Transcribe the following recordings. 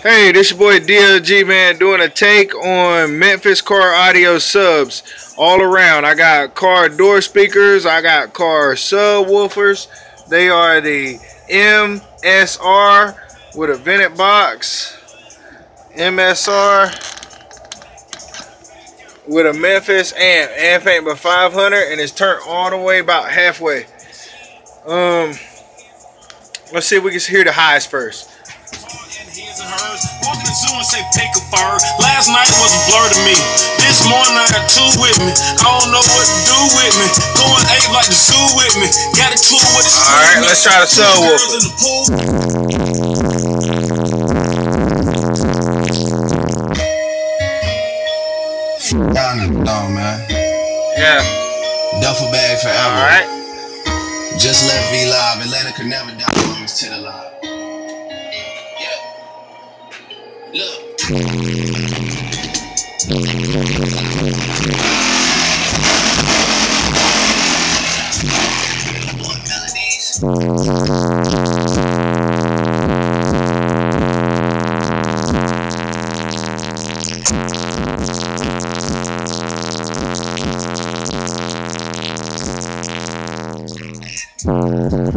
Hey, this your boy DLG, man, doing a take on Memphis car audio subs all around. I got car door speakers, I got car subwoofers. They are the MSR with a vented box, MSR with a Memphis amp ain't but 500, and it's turned all the way about halfway. Let's see if we can hear the highs first. Walking the zoo and say pick a fur. Last night was a blur to me. This morning I got two with me. I don't know what to do with me. Going ape like the zoo with me. Got a tool with the school. Alright, let's try the subwoofer. Down in the dome, man. Yeah. Duffel bag forever. Alright. Just left V Live. Atlanta could never die on this to the live. Look.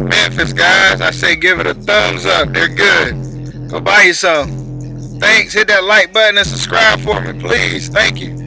Memphis guys, I say give it a thumbs up. They're good. Go buy you some. Thanks. Hit that like button and subscribe for me, please. Thank you.